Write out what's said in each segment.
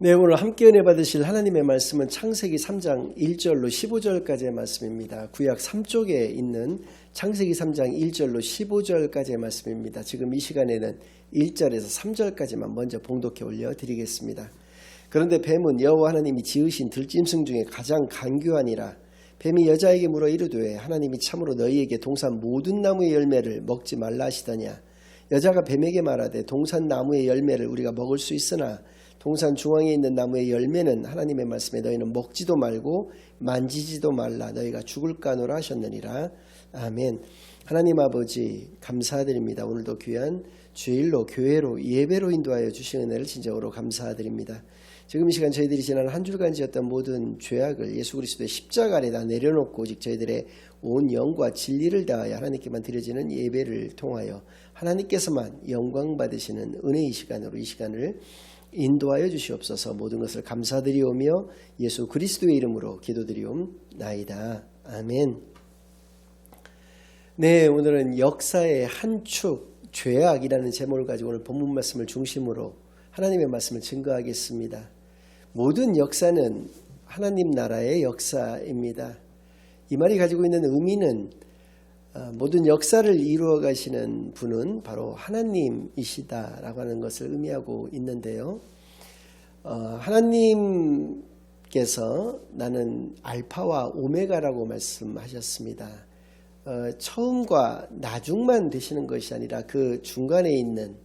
네, 오늘 함께 은혜 받으실 하나님의 말씀은 창세기 3장 1절로 15절까지의 말씀입니다. 구약 3쪽에 있는 창세기 3장 1절로 15절까지의 말씀입니다. 지금 이 시간에는 1절에서 3절까지만 먼저 봉독해 올려드리겠습니다. 그런데 뱀은 여호와 하나님이 지으신 들짐승 중에 가장 간교하니라. 뱀이 여자에게 물어 이르되 하나님이 참으로 너희에게 동산 모든 나무의 열매를 먹지 말라 하시더냐. 여자가 뱀에게 말하되 동산 나무의 열매를 우리가 먹을 수 있으나 동산 중앙에 있는 나무의 열매는 하나님의 말씀에 너희는 먹지도 말고 만지지도 말라 너희가 죽을까노라 하셨느니라. 아멘. 하나님 아버지 감사드립니다. 오늘도 귀한 주일로 교회로 예배로 인도하여 주신 은혜를 진정으로 감사드립니다. 지금 이 시간 저희들이 지난 한 주간 지었던 모든 죄악을 예수 그리스도의 십자가 아래다 내려놓고 오직 저희들의 온 영과 진리를 다하여 하나님께만 드려지는 예배를 통하여 하나님께서만 영광 받으시는 은혜의 시간으로 이 시간을 인도하여 주시옵소서. 모든 것을 감사드리오며 예수 그리스도의 이름으로 기도드리옵나이다. 아멘. 네, 오늘은 역사의 한 축 죄악이라는 제목을 가지고 오늘 본문 말씀을 중심으로 하나님의 말씀을 증거하겠습니다. 모든 역사는 하나님 나라의 역사입니다. 이 말이 가지고 있는 의미는 모든 역사를 이루어 가시는 분은 바로 하나님이시다라고 하는 것을 의미하고 있는데요. 하나님께서 나는 알파와 오메가라고 말씀하셨습니다. 처음과 나중만 되시는 것이 아니라 그 중간에 있는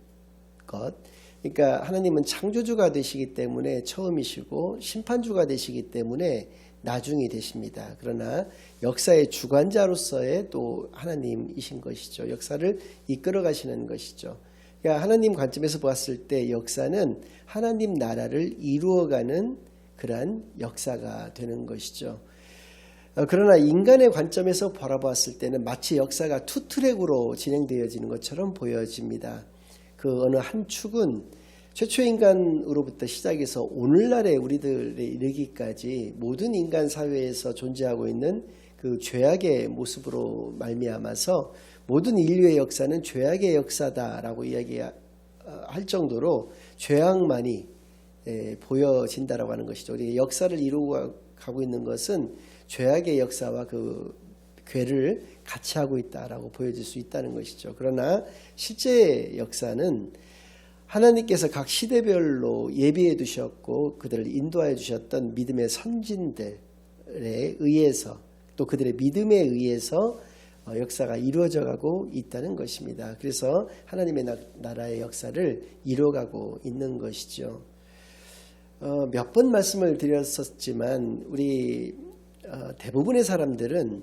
것. 그러니까 하나님은 창조주가 되시기 때문에 처음이시고 심판주가 되시기 때문에 나중이 되십니다. 그러나 역사의 주관자로서의 또 하나님이신 것이죠. 역사를 이끌어 가시는 것이죠. 그러니까 하나님 관점에서 보았을 때 역사는 하나님 나라를 이루어가는 그러한 역사가 되는 것이죠. 그러나 인간의 관점에서 바라보았을 때는 마치 역사가 투트랙으로 진행되어지는 것처럼 보여집니다. 그 어느 한 축은 최초 인간으로부터 시작해서 오늘날의 우리들에 이르기까지 모든 인간 사회에서 존재하고 있는 그 죄악의 모습으로 말미암아서 모든 인류의 역사는 죄악의 역사다라고 이야기할 정도로 죄악만이 보여진다라고 하는 것이죠. 우리 역사를 이루고 가고 있는 것은 죄악의 역사와 그 괴를 같이 하고 있다라고 보여질 수 있다는 것이죠. 그러나 실제 역사는 하나님께서 각 시대별로 예비해 두셨고 그들을 인도하여 주셨던 믿음의 선진들에 의해서 또 그들의 믿음에 의해서 역사가 이루어져 가고 있다는 것입니다. 그래서 하나님의 나라의 역사를 이루어가고 있는 것이죠. 몇 번 말씀을 드렸었지만 우리 대부분의 사람들은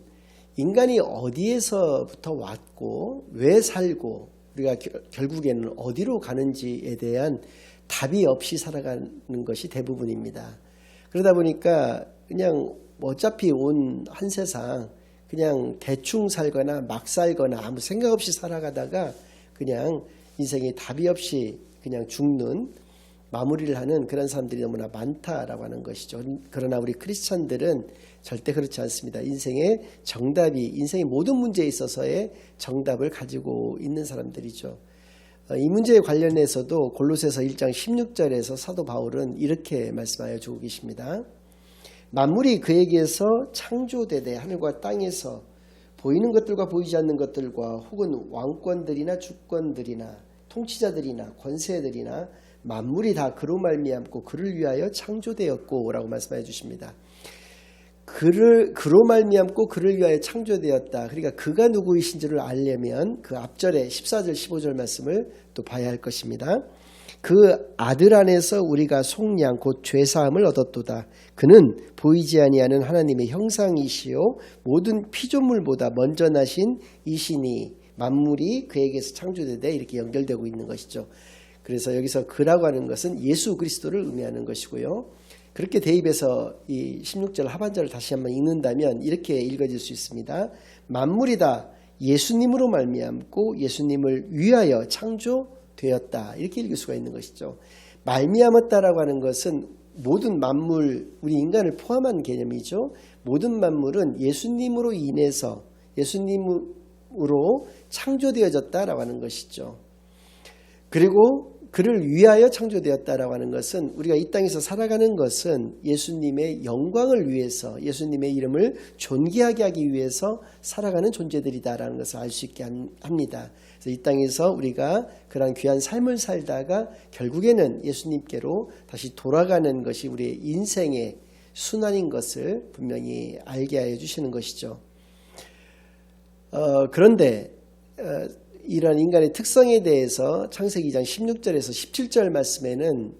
인간이 어디에서부터 왔고 왜 살고 우리가 결국에는 어디로 가는지에 대한 답이 없이 살아가는 것이 대부분입니다. 그러다 보니까 그냥 어차피 온 한 세상 그냥 대충 살거나 막 살거나 아무 생각 없이 살아가다가 그냥 인생에 답이 없이 그냥 죽는 마무리를 하는 그런 사람들이 너무나 많다라고 하는 것이죠. 그러나 우리 크리스찬들은 절대 그렇지 않습니다. 인생의 모든 문제에 있어서의 정답을 가지고 있는 사람들이죠. 이 문제에 관련해서도 골로새서 1장 16절에서 사도 바울은 이렇게 말씀하여 주고 계십니다. 만물이 그에게서 창조되되 하늘과 땅에서 보이는 것들과 보이지 않는 것들과 혹은 왕권들이나 주권들이나 통치자들이나 권세들이나 만물이 다 그로 말미암고 그를 위하여 창조되었고 라고 말씀해 주십니다. 그로 말미암고 그를 위하여 창조되었다. 그러니까 그가 누구이신지를 알려면 그 앞절에 14절 15절 말씀을 또 봐야 할 것입니다. 그 아들 안에서 우리가 속량 곧 죄사함을 얻었도다. 그는 보이지 아니하는 하나님의 형상이시요 모든 피조물보다 먼저 나신 이시니 만물이 그에게서 창조되되 이렇게 연결되고 있는 것이죠. 그래서 여기서 그라고 하는 것은 예수 그리스도를 의미하는 것이고요. 그렇게 대입해서 이 16절 하반절을 다시 한번 읽는다면 이렇게 읽어질 수 있습니다. 만물이 다 예수님으로 말미암고 예수님을 위하여 창조되었다. 이렇게 읽을 수가 있는 것이죠. 말미암았다라고 하는 것은 모든 만물, 우리 인간을 포함한 개념이죠. 모든 만물은 예수님으로 인해서 예수님으로 창조되어졌다라고 하는 것이죠. 그리고 그를 위하여 창조되었다라고 하는 것은 우리가 이 땅에서 살아가는 것은 예수님의 영광을 위해서 예수님의 이름을 존귀하게 하기 위해서 살아가는 존재들이다라는 것을 알 수 있게 합니다. 그래서 이 땅에서 우리가 그런 귀한 삶을 살다가 결국에는 예수님께로 다시 돌아가는 것이 우리의 인생의 순환인 것을 분명히 알게 하여 주시는 것이죠. 그런데 이런 인간의 특성에 대해서 창세기 2장 16절에서 17절 말씀에는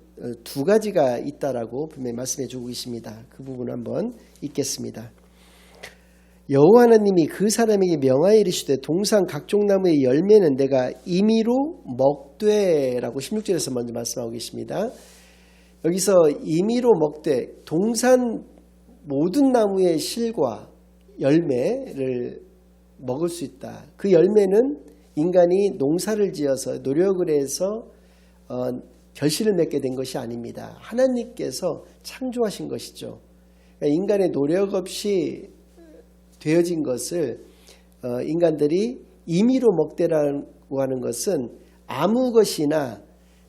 두 가지가 있다라고 분명히 말씀해 주고 있습니다. 그 부분 한번 읽겠습니다. 여호와 하나님이 그 사람에게 명하여 이르시되 동산 각종 나무의 열매는 내가 임의로 먹되라고 16절에서 먼저 말씀하고 계십니다. 여기서 임의로 먹되 동산 모든 나무의 실과 열매를 먹을 수 있다. 그 열매는 인간이 농사를 지어서 노력을 해서 결실을 맺게 된 것이 아닙니다. 하나님께서 창조하신 것이죠. 그러니까 인간의 노력 없이 되어진 것을 인간들이 임의로 먹되라고 하는 것은 아무 것이나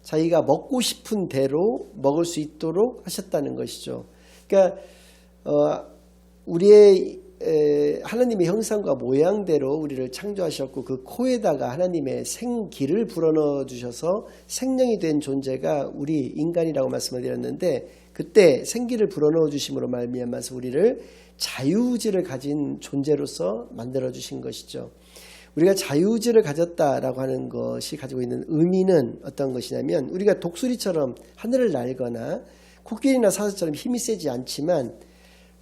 자기가 먹고 싶은 대로 먹을 수 있도록 하셨다는 것이죠. 그러니까 우리의 하나님의 형상과 모양대로 우리를 창조하셨고 그 코에다가 하나님의 생기를 불어넣어 주셔서 생명이 된 존재가 우리 인간이라고 말씀을 드렸는데 그때 생기를 불어넣어 주심으로 말미암아서 우리를 자유의지를 가진 존재로서 만들어 주신 것이죠. 우리가 자유의지를 가졌다라고 하는 것이 가지고 있는 의미는 어떤 것이냐면 우리가 독수리처럼 하늘을 날거나 코끼리나 사자처럼 힘이 세지 않지만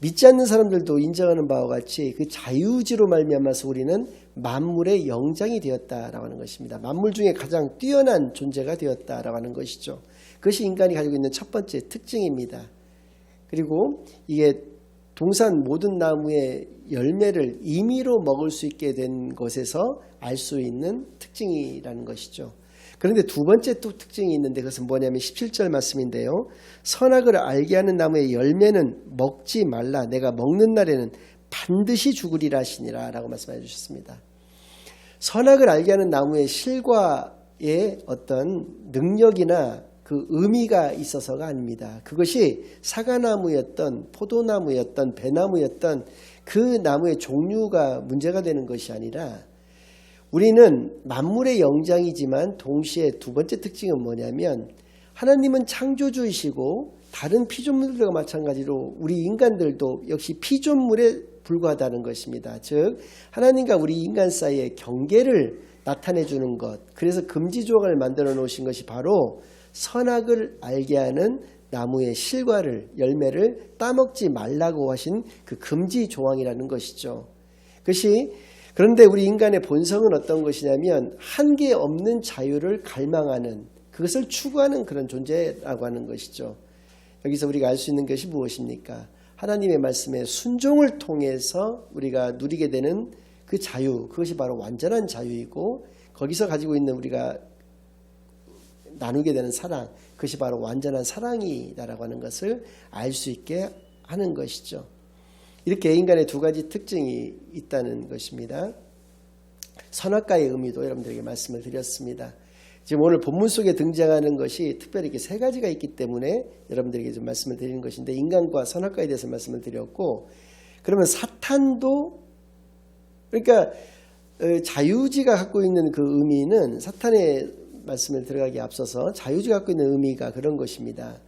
믿지 않는 사람들도 인정하는 바와 같이 그 자유의지로 말미암아서 우리는 만물의 영장이 되었다라고 하는 것입니다. 만물 중에 가장 뛰어난 존재가 되었다라고 하는 것이죠. 그것이 인간이 가지고 있는 첫 번째 특징입니다. 그리고 이게 동산 모든 나무의 열매를 임의로 먹을 수 있게 된 것에서 알 수 있는 특징이라는 것이죠. 그런데 두 번째 또 특징이 있는데 그것은 뭐냐면 17절 말씀인데요. 선악을 알게 하는 나무의 열매는 먹지 말라. 내가 먹는 날에는 반드시 죽으리라 하시니라 라고 말씀해 주셨습니다. 선악을 알게 하는 나무의 실과의 어떤 능력이나 그 의미가 있어서가 아닙니다. 그것이 사과나무였던 포도나무였던 배나무였던 그 나무의 종류가 문제가 되는 것이 아니라 우리는 만물의 영장이지만 동시에 두 번째 특징은 뭐냐면 하나님은 창조주이시고 다른 피조물들과 마찬가지로 우리 인간들도 역시 피조물에 불과하다는 것입니다. 즉 하나님과 우리 인간 사이의 경계를 나타내 주는 것, 그래서 금지 조항을 만들어 놓으신 것이 바로 선악을 알게 하는 나무의 실과를 열매를 따먹지 말라고 하신 그 금지 조항이라는 것이죠. 그런데 우리 인간의 본성은 어떤 것이냐면 한계 없는 자유를 갈망하는 그것을 추구하는 그런 존재라고 하는 것이죠. 여기서 우리가 알 수 있는 것이 무엇입니까? 하나님의 말씀에 순종을 통해서 우리가 누리게 되는 그 자유, 그것이 바로 완전한 자유이고 거기서 가지고 있는 우리가 나누게 되는 사랑, 그것이 바로 완전한 사랑이다라고 하는 것을 알 수 있게 하는 것이죠. 이렇게 인간의 두 가지 특징이 있다는 것입니다. 선악과의 의미도 여러분들에게 말씀을 드렸습니다. 지금 오늘 본문 속에 등장하는 것이 특별히 이렇게 세 가지가 있기 때문에 여러분들에게 좀 말씀을 드리는 것인데 인간과 선악과에 대해서 말씀을 드렸고 그러면 사탄도 그러니까 자유의지가 갖고 있는 그 의미는 사탄의 말씀을 들어가기에 앞서서 자유의지가 갖고 있는 의미가 그런 것입니다.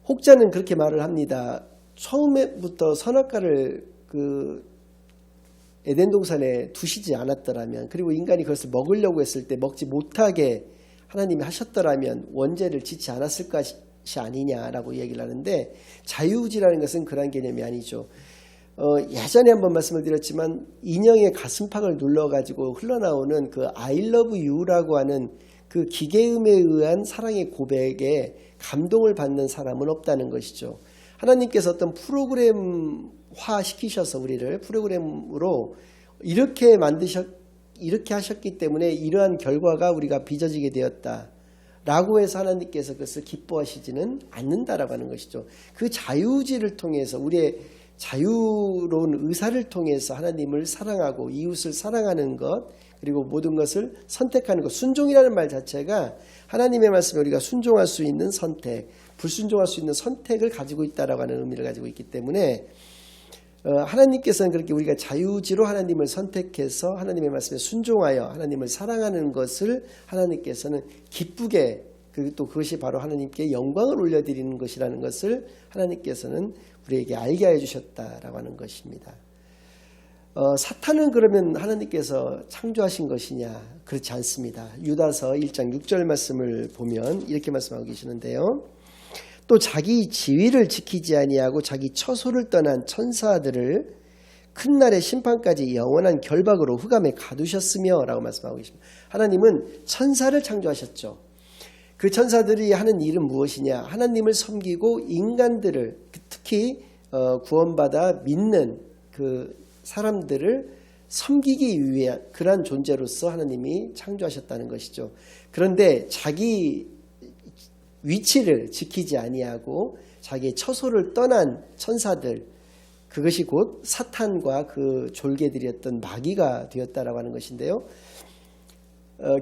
혹자는 그렇게 말을 합니다. 처음부터 선악과를 그 에덴 동산에 두시지 않았더라면 그리고 인간이 그것을 먹으려고 했을 때 먹지 못하게 하나님이 하셨더라면 원죄를 짓지 않았을 것이 아니냐라고 얘기를 하는데 자유의지라는 것은 그런 개념이 아니죠. 예전에 한번 말씀을 드렸지만 인형의 가슴팍을 눌러가지고 흘러나오는 그 I love you라고 하는 그 기계음에 의한 사랑의 고백에 감동을 받는 사람은 없다는 것이죠. 하나님께서 어떤 프로그램화 시키셔서 우리를 프로그램으로 이렇게 이렇게 하셨기 때문에 이러한 결과가 우리가 빚어지게 되었다라고 해서 하나님께서 그것을 기뻐하시지는 않는다라고 하는 것이죠. 그 자유의지를 통해서 우리의 자유로운 의사를 통해서 하나님을 사랑하고 이웃을 사랑하는 것, 그리고 모든 것을 선택하는 것, 순종이라는 말 자체가 하나님의 말씀에 우리가 순종할 수 있는 선택, 불순종할 수 있는 선택을 가지고 있다라고 하는 의미를 가지고 있기 때문에 하나님께서는 그렇게 우리가 자유지로 하나님을 선택해서 하나님의 말씀에 순종하여 하나님을 사랑하는 것을 하나님께서는 기쁘게, 그리고 또 그것이 바로 하나님께 영광을 올려드리는 것이라는 것을 하나님께서는 우리에게 알게 해주셨다라고 하는 것입니다. 사탄은 그러면 하나님께서 창조하신 것이냐? 그렇지 않습니다. 유다서 1장 6절 말씀을 보면 이렇게 말씀하고 계시는데요. 또 자기 지위를 지키지 아니하고 자기 처소를 떠난 천사들을 큰 날의 심판까지 영원한 결박으로 흑암에 가두셨으며 라고 말씀하고 계십니다. 하나님은 천사를 창조하셨죠. 그 천사들이 하는 일은 무엇이냐? 하나님을 섬기고 인간들을, 특히 구원받아 믿는 그 사람들을 섬기기 위한 그러한 존재로서 하나님이 창조하셨다는 것이죠. 그런데 자기 위치를 지키지 아니하고 자기의 처소를 떠난 천사들, 그것이 곧 사탄과 그 졸개들이었던 마귀가 되었다라고 하는 것인데요.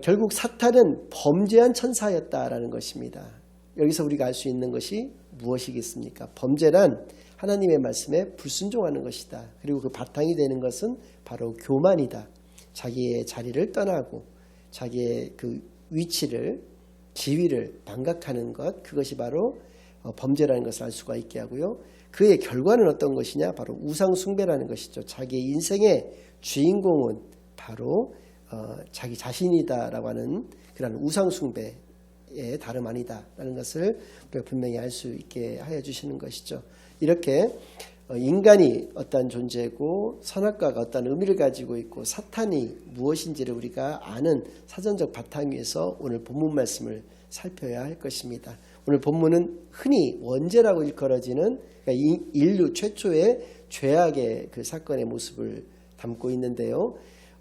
결국 사탄은 범죄한 천사였다라는 것입니다. 여기서 우리가 알 수 있는 것이 무엇이겠습니까? 범죄란 하나님의 말씀에 불순종하는 것이다. 그리고 그 바탕이 되는 것은 바로 교만이다. 자기의 자리를 떠나고 자기의 그 위치를, 지위를 망각하는 것, 그것이 바로 범죄라는 것을 알 수가 있게 하고요. 그의 결과는 어떤 것이냐? 바로 우상 숭배라는 것이죠. 자기의 인생의 주인공은 바로 자기 자신이다라고 하는 그런 우상 숭배의 다름 아니다라는 것을 우리가 분명히 알 수 있게 하여 주시는 것이죠. 이렇게 인간이 어떤 존재고 선악과가 어떤 의미를 가지고 있고 사탄이 무엇인지를 우리가 아는 사전적 바탕 위에서 오늘 본문 말씀을 살펴야 할 것입니다. 오늘 본문은 흔히 원죄라고 일컬어지는 그러니까 인류 최초의 죄악의 그 사건의 모습을 담고 있는데요.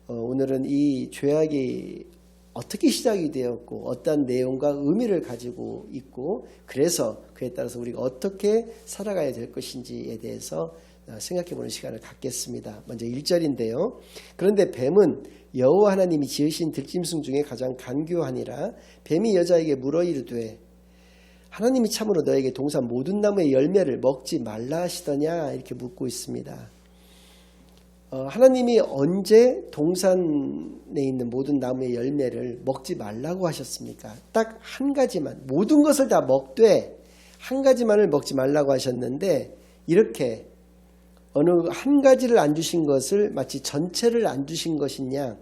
오늘은 이 죄악이 어떻게 시작이 되었고 어떤 내용과 의미를 가지고 있고 그래서 그에 따라서 우리가 어떻게 살아가야 될 것인지에 대해서 생각해보는 시간을 갖겠습니다. 먼저 1절인데요. 그런데 뱀은 여호와 하나님이 지으신 들짐승 중에 가장 간교하니라. 뱀이 여자에게 물어 이르되 하나님이 참으로 너에게 동산 모든 나무의 열매를 먹지 말라 하시더냐, 이렇게 묻고 있습니다. 하나님이 언제 동산에 있는 모든 나무의 열매를 먹지 말라고 하셨습니까? 딱 한 가지만, 모든 것을 다 먹되 한 가지만을 먹지 말라고 하셨는데 이렇게 어느 한 가지를 안 주신 것을 마치 전체를 안 주신 것이냐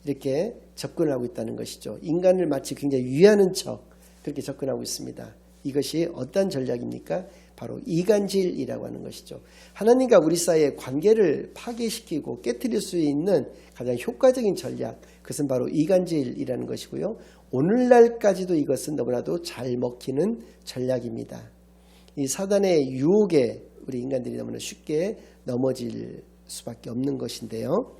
이렇게 접근을 하고 있다는 것이죠. 인간을 마치 굉장히 위하는 척 그렇게 접근하고 있습니다. 이것이 어떤 전략입니까? 바로 이간질이라고 하는 것이죠. 하나님과 우리 사이의 관계를 파괴시키고 깨트릴 수 있는 가장 효과적인 전략, 그것은 바로 이간질이라는 것이고요. 오늘날까지도 이것은 너무나도 잘 먹히는 전략입니다. 이 사단의 유혹에 우리 인간들이 너무나 쉽게 넘어질 수밖에 없는 것인데요.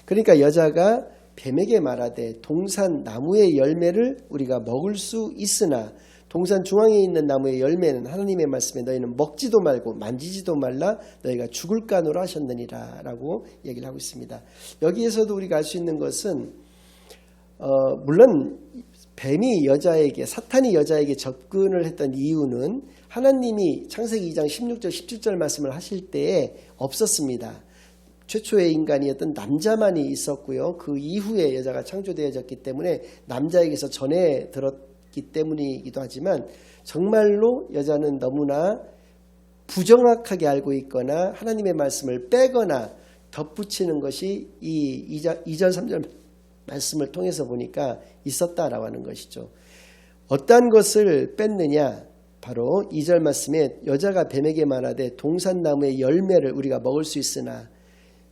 그러니까 여자가 뱀에게 말하되 동산 나무의 열매를 우리가 먹을 수 있으나 동산 중앙에 있는 나무의 열매는 하나님의 말씀에 너희는 먹지도 말고 만지지도 말라 너희가 죽을까노라 하셨느니라 라고 얘기를 하고 있습니다. 여기에서도 우리가 알 수 있는 것은 물론 뱀이 여자에게, 사탄이 여자에게 접근을 했던 이유는 하나님이 창세기 2장 16절 17절 말씀을 하실 때에 없었습니다. 최초의 인간이었던 남자만이 있었고요. 그 이후에 여자가 창조되어졌기 때문에 남자에게서 전해 들었기 때문이기도 하지만 정말로 여자는 너무나 부정확하게 알고 있거나 하나님의 말씀을 빼거나 덧붙이는 것이 이 2절 3절 말씀을 통해서 보니까 있었다라고 하는 것이죠. 어떠한 것을 뺐느냐? 바로 2절 말씀에 여자가 뱀에게 말하되 동산나무의 열매를 우리가 먹을 수 있으나,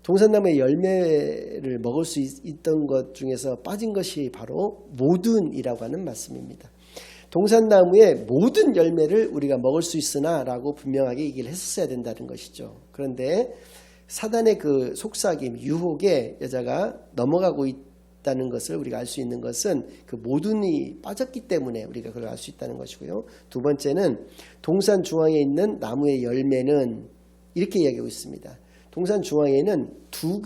동산나무의 열매를 먹을 수 있던 것 중에서 빠진 것이 바로 모든이라고 하는 말씀입니다. 동산나무의 모든 열매를 우리가 먹을 수 있으나 라고 분명하게 얘기를 했었어야 된다는 것이죠. 그런데 사단의 그 속삭임, 유혹에 여자가 넘어가고 있다는 것을 우리가 알 수 있는 것은 그 모든이 빠졌기 때문에 우리가 그걸 알 수 있다는 것이고요. 두 번째는 동산 중앙에 있는 나무의 열매는 이렇게 이야기하고 있습니다. 동산 중앙에는 두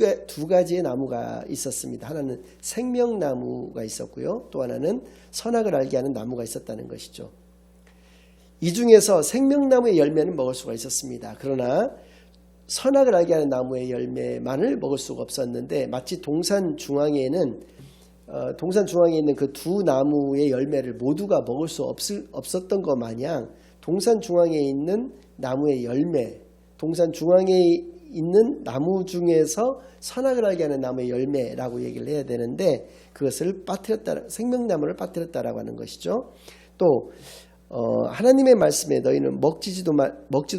가지의 나무가 있었습니다. 하나는 생명나무가 있었고요. 또 하나는 선악을 알게 하는 나무가 있었다는 것이죠. 이 중에서 생명나무의 열매는 먹을 수가 있었습니다. 그러나 선악을 알게 하는 나무의 열매만을 먹을 수가 없었는데, 마치 동산 중앙에 있는 그 두 나무의 열매를 모두가 먹을 수 없었던 것 마냥 동산 중앙에 있는 나무의 열매, 동산 중앙에 있는 나무 중에서 선악을 알게 하는 나무의 열매라고 얘기를 해야 되는데, 그것을 빠뜨렸다, 생명나무를 빠뜨렸다라고 하는 것이죠. 또 하나님의 말씀에 너희는 먹지도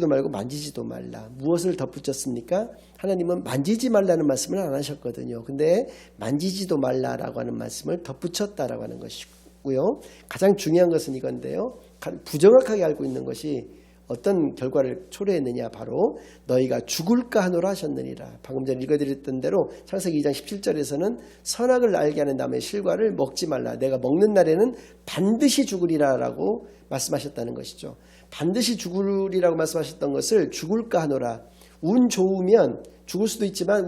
말고 만지지도 말라. 무엇을 덧붙였습니까? 하나님은 만지지 말라는 말씀을 안 하셨거든요. 근데 만지지도 말라라고 하는 말씀을 덧붙였다라고 하는 것이고요. 가장 중요한 것은 이건데요. 부정확하게 알고 있는 것이 어떤 결과를 초래했느냐, 바로 너희가 죽을까 하노라 하셨느니라. 방금 전에 읽어드렸던 대로 창세기 2장 17절에서는 선악을 알게 하는 나무의 실과를 먹지 말라. 내가 먹는 날에는 반드시 죽으리라 라고 말씀하셨다는 것이죠. 반드시 죽으리라고 말씀하셨던 것을 죽을까 하노라. 운 좋으면 죽을 수도 있지만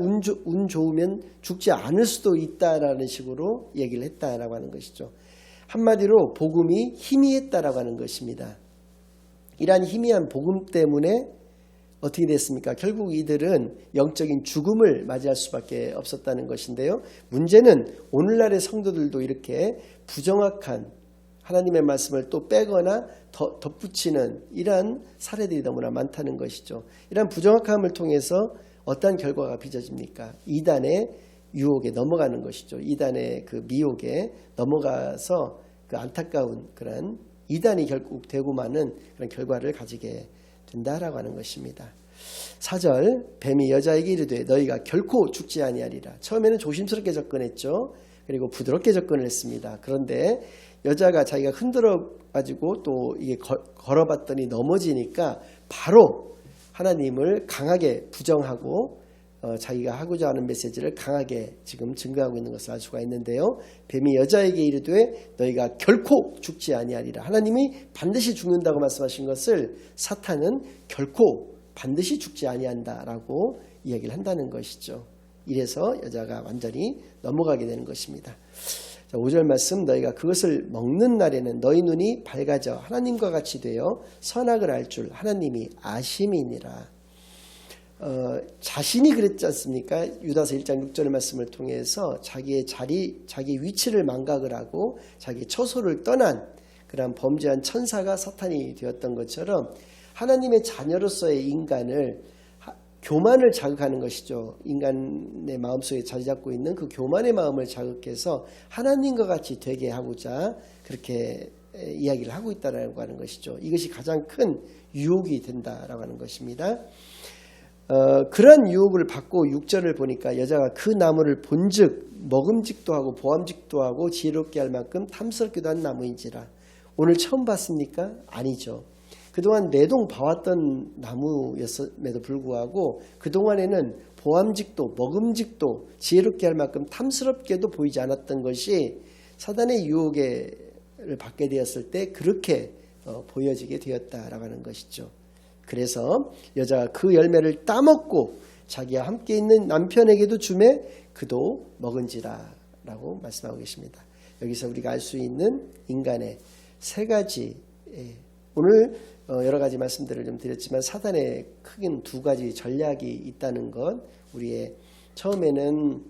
운 좋으면 죽지 않을 수도 있다라는 식으로 얘기를 했다라고 하는 것이죠. 한마디로 복음이 희미했다라고 하는 것입니다. 이러한 희미한 복음 때문에 어떻게 됐습니까? 결국 이들은 영적인 죽음을 맞이할 수밖에 없었다는 것인데요. 문제는 오늘날의 성도들도 이렇게 부정확한 하나님의 말씀을 또 빼거나 덧붙이는 이러한 사례들이 너무나 많다는 것이죠. 이러한 부정확함을 통해서 어떠한 결과가 빚어집니까? 이단의 유혹에 넘어가는 것이죠. 이단의 그 미혹에 넘어가서 그 안타까운 그런 이단이 결국 되고 마는 그런 결과를 가지게 된다라고 하는 것입니다. 4절, 뱀이 여자에게 이르되 너희가 결코 죽지 아니하리라. 처음에는 조심스럽게 접근했죠. 그리고 부드럽게 접근을 했습니다. 그런데 여자가 자기가 흔들어 가지고 또 이게 걸어봤더니 넘어지니까 바로 하나님을 강하게 부정하고 자기가 하고자 하는 메시지를 강하게 지금 증거하고 있는 것을 알 수가 있는데요. 뱀이 여자에게 이르되 너희가 결코 죽지 아니하리라. 하나님이 반드시 죽는다고 말씀하신 것을 사탄은 결코 반드시 죽지 아니한다라고 이야기를 한다는 것이죠. 이래서 여자가 완전히 넘어가게 되는 것입니다. 자, 5절 말씀, 너희가 그것을 먹는 날에는 너희 눈이 밝아져 하나님과 같이 되어 선악을 알 줄 하나님이 아심이니라. 자신이 그랬지 않습니까? 유다서 1장 6절의 말씀을 통해서 자기의 자리, 자기 위치를 망각을 하고 자기 처소를 떠난 그런 범죄한 천사가 사탄이 되었던 것처럼 하나님의 자녀로서의 인간을 교만을 자극하는 것이죠. 인간의 마음속에 자리 잡고 있는 그 교만의 마음을 자극해서 하나님과 같이 되게 하고자 그렇게 이야기를 하고 있다라고 하는 것이죠. 이것이 가장 큰 유혹이 된다라고 하는 것입니다. 그런 유혹을 받고 6절을 보니까 여자가 그 나무를 본즉 먹음직도 하고 보암직도 하고 지혜롭게 할 만큼 탐스럽기도 한 나무인지라. 오늘 처음 봤습니까? 아니죠. 그동안 내동 봐왔던 나무였음에도 불구하고 그동안에는 보암직도 먹음직도 지혜롭게 할 만큼 탐스럽게도 보이지 않았던 것이 사단의 유혹을 받게 되었을 때 그렇게 보여지게 되었다라고 하는 것이죠. 그래서 여자가 그 열매를 따먹고 자기와 함께 있는 남편에게도 주매 그도 먹은지라 라고 말씀하고 계십니다. 여기서 우리가 알 수 있는 인간의 세 가지, 오늘 여러 가지 말씀들을 좀 드렸지만 사단의 크긴 두 가지 전략이 있다는 것, 우리의 처음에는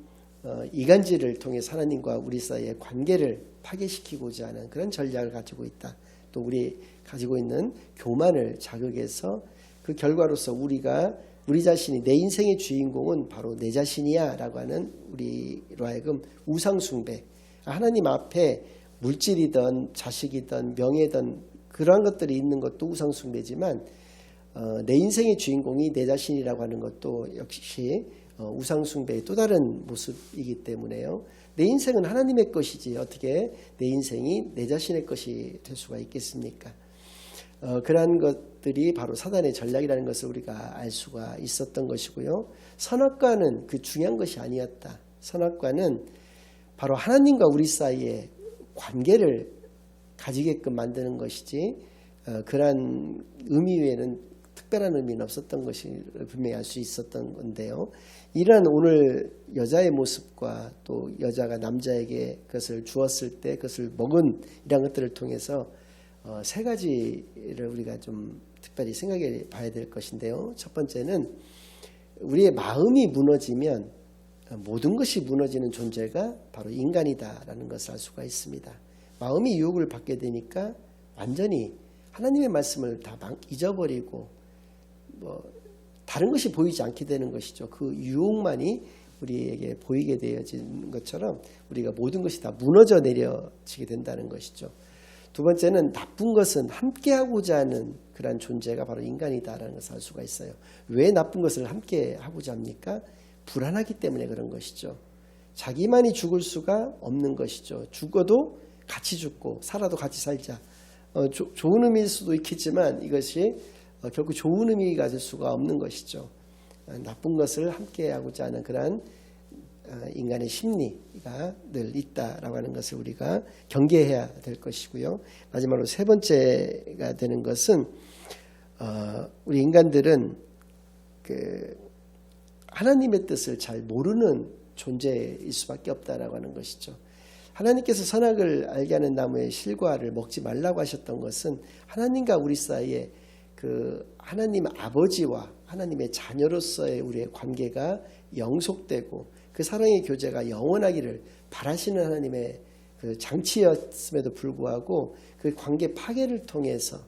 이간질을 통해 하나님과 우리 사이의 관계를 파괴시키고자 하는 그런 전략을 가지고 있다. 또 우리 가지고 있는 교만을 자극해서 그 결과로서 우리 자신이 내 인생의 주인공은 바로 내 자신이야 라고 하는 우리로 하여금 우상숭배, 하나님 앞에 물질이든 자식이든 명예든 그러한 것들이 있는 것도 우상숭배지만 내 인생의 주인공이 내 자신이라고 하는 것도 역시 우상숭배의 또 다른 모습이기 때문에요. 내 인생은 하나님의 것이지 어떻게 내 인생이 내 자신의 것이 될 수가 있겠습니까? 그러한 것들이 바로 사단의 전략이라는 것을 우리가 알 수가 있었던 것이고요. 선악과는 그 중요한 것이 아니었다. 선악과는 바로 하나님과 우리 사이의 관계를 가지게끔 만드는 것이지 그러한 의미 외에는 특별한 의미는 없었던 것이 분명히 알 수 있었던 건데요. 이러한 오늘 여자의 모습과 또 여자가 남자에게 그것을 주었을 때 그것을 먹은 이런 것들을 통해서 세 가지를 우리가 좀 특별히 생각해 봐야 될 것인데요. 첫 번째는 우리의 마음이 무너지면 모든 것이 무너지는 존재가 바로 인간이다라는 것을 알 수가 있습니다. 마음이 유혹을 받게 되니까 완전히 하나님의 말씀을 다 잊어버리고 다른 것이 보이지 않게 되는 것이죠. 그 유혹만이 우리에게 보이게 되어지는 것처럼 우리가 모든 것이 다 무너져 내려지게 된다는 것이죠. 두 번째는 나쁜 것은 함께하고자 하는 그러한 존재가 바로 인간이다라는 것을 알 수가 있어요. 왜 나쁜 것을 함께하고자 합니까? 불안하기 때문에 그런 것이죠. 자기만이 죽을 수가 없는 것이죠. 죽어도 같이 죽고 살아도 같이 살자. 좋은 의미일 수도 있겠지만 이것이 결국 좋은 의미가 될 수가 없는 것이죠. 나쁜 것을 함께하고자 하는 그러한 인간의 심리가 늘 있다라고 하는 것을 우리가 경계해야 될 것이고요. 마지막으로 세 번째가 되는 것은 우리 인간들은 하나님의 뜻을 잘 모르는 존재일 수밖에 없다라고 하는 것이죠. 하나님께서 선악을 알게 하는 나무의 실과를 먹지 말라고 하셨던 것은 하나님과 우리 사이에 그 하나님 아버지와 하나님의 자녀로서의 우리의 관계가 영속되고 그 사랑의 교제가 영원하기를 바라시는 하나님의 그 장치였음에도 불구하고 그 관계 파괴를 통해서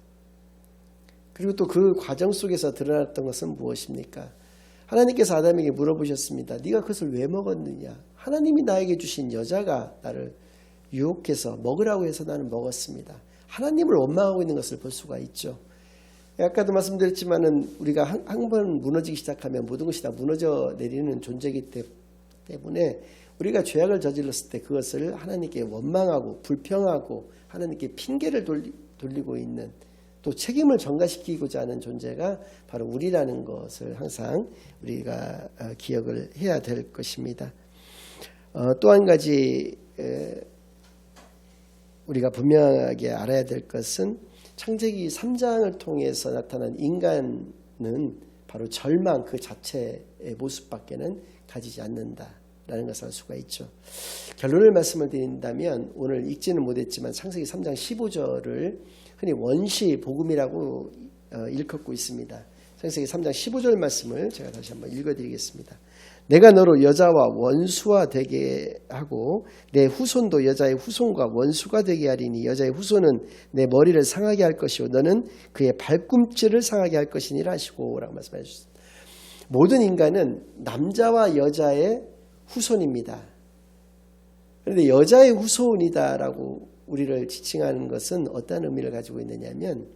그리고 또 그 과정 속에서 드러났던 것은 무엇입니까? 하나님께서 아담에게 물어보셨습니다. 네가 그것을 왜 먹었느냐? 하나님이 나에게 주신 여자가 나를 유혹해서 먹으라고 해서 나는 먹었습니다. 하나님을 원망하고 있는 것을 볼 수가 있죠. 아까도 말씀드렸지만은 우리가 한 번 무너지기 시작하면 모든 것이 다 무너져 내리는 존재이기 때문에 우리가 죄악을 저질렀을 때 그것을 하나님께 원망하고 불평하고 하나님께 핑계를 돌리고 있는 또 책임을 전가시키고자 하는 존재가 바로 우리라는 것을 항상 우리가 기억을 해야 될 것입니다. 또 한 가지 우리가 분명하게 알아야 될 것은 창세기 3장을 통해서 나타난 인간은 바로 절망 그 자체의 모습밖에는 가지지 않는다라는 것을 알 수가 있죠. 결론을 말씀을 드린다면 오늘 읽지는 못했지만 창세기 3장 15절을 흔히 원시 복음이라고 일컫고 있습니다. 창세기 3장 15절 말씀을 제가 다시 한번 읽어드리겠습니다. 내가 너로 여자와 원수가 되게 하고 내 후손도 여자의 후손과 원수가 되게 하리니 여자의 후손은 내 머리를 상하게 할 것이요 너는 그의 발꿈치를 상하게 할 것이니라 하시고 라고 말씀해 주셨습니다. 모든 인간은 남자와 여자의 후손입니다. 그런데 여자의 후손이다라고 우리를 지칭하는 것은 어떤 의미를 가지고 있느냐면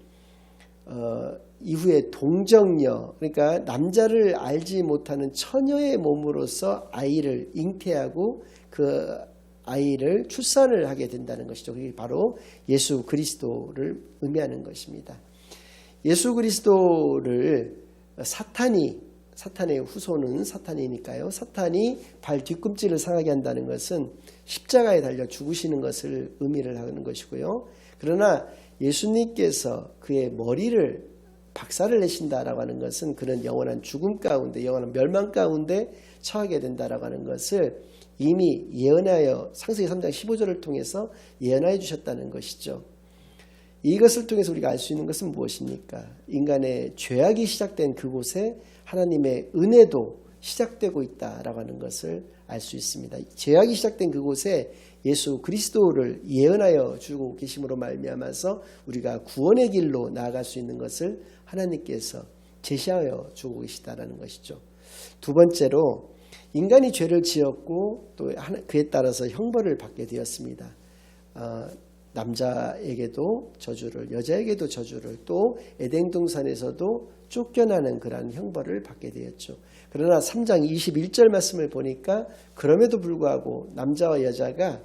이후에 동정녀 그러니까 남자를 알지 못하는 처녀의 몸으로서 아이를 잉태하고 그 아이를 출산을 하게 된다는 것이죠. 그게 바로 예수 그리스도를 의미하는 것입니다. 예수 그리스도를 사탄의 후손은 사탄이니까요. 사탄이 발 뒤꿈치를 상하게 한다는 것은 십자가에 달려 죽으시는 것을 의미를 하는 것이고요. 그러나 예수님께서 그의 머리를 박살을 내신다라고 하는 것은 그런 영원한 죽음 가운데 영원한 멸망 가운데 처하게 된다라고 하는 것을 이미 예언하여 창세기 3장 15절을 통해서 예언하여 주셨다는 것이죠. 이것을 통해서 우리가 알 수 있는 것은 무엇입니까? 인간의 죄악이 시작된 그곳에 하나님의 은혜도 시작되고 있다라고 하는 것을 알 수 있습니다. 죄악이 시작된 그곳에 예수 그리스도를 예언하여 주고 계심으로 말미암아서 우리가 구원의 길로 나아갈 수 있는 것을 하나님께서 제시하여 주고 계시다라는 것이죠. 두 번째로 인간이 죄를 지었고 또 그에 따라서 형벌을 받게 되었습니다. 남자에게도 저주를 여자에게도 저주를 또 에덴 동산에서도 쫓겨나는 그러한 형벌을 받게 되었죠. 그러나 3장 21절 말씀을 보니까 그럼에도 불구하고 남자와 여자가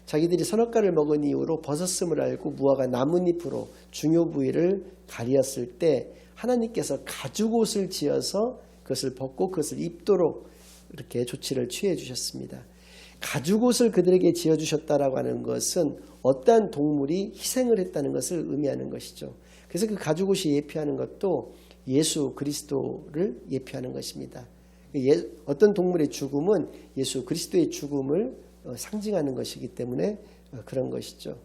자기들이 선악과를 먹은 이후로 벗었음을 알고 무화과 나뭇잎으로 중요 부위를 가리었을 때 하나님께서 가죽옷을 지어서 그것을 벗고 그것을 입도록 이렇게 조치를 취해 주셨습니다. 가죽옷을 그들에게 지어주셨다라고 하는 것은 어떠한 동물이 희생을 했다는 것을 의미하는 것이죠. 그래서 그 가죽옷이 예표하는 것도 예수 그리스도를 예표하는 것입니다. 어떤 동물의 죽음은 예수 그리스도의 죽음을 상징하는 것이기 때문에 그런 것이죠.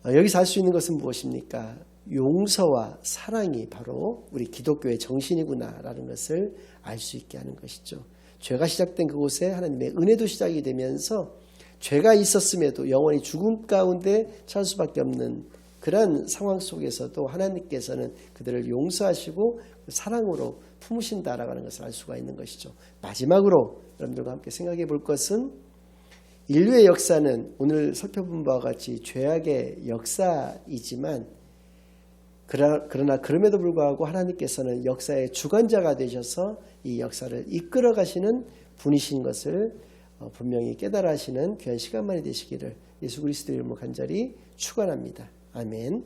여기서 알 수 있는 것은 무엇입니까? 용서와 사랑이 바로 우리 기독교의 정신이구나라는 것을 알 수 있게 하는 것이죠. 죄가 시작된 그곳에 하나님의 은혜도 시작이 되면서 죄가 있었음에도 영원히 죽음 가운데 처할 수밖에 없는 그런 상황 속에서도 하나님께서는 그들을 용서하시고 사랑으로 품으신다라고 하는 것을 알 수가 있는 것이죠. 마지막으로 여러분들과 함께 생각해 볼 것은 인류의 역사는 오늘 살펴본 바와 같이 죄악의 역사이지만 그러나 그럼에도 불구하고 하나님께서는 역사의 주관자가 되셔서 이 역사를 이끌어 가시는 분이신 것을 분명히 깨달아 하시는 귀한 시간만이 되시기를 예수 그리스도의 이름으로 간절히 축원합니다. 아멘.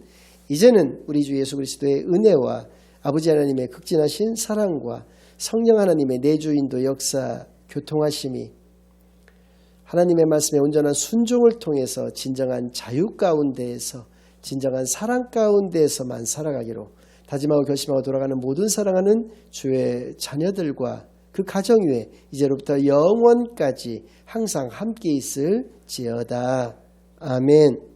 이제는 우리 주 예수 그리스도의 은혜와 아버지 하나님의 극진하신 사랑과 성령 하나님의 내주인도 역사 교통하심이 하나님의 말씀에 온전한 순종을 통해서 진정한 자유 가운데에서 진정한 사랑 가운데에서만 살아가기로 다짐하고 결심하고 돌아가는 모든 사랑하는 주의 자녀들과 그 가정 위에 이제로부터 영원까지 항상 함께 있을지어다. 아멘.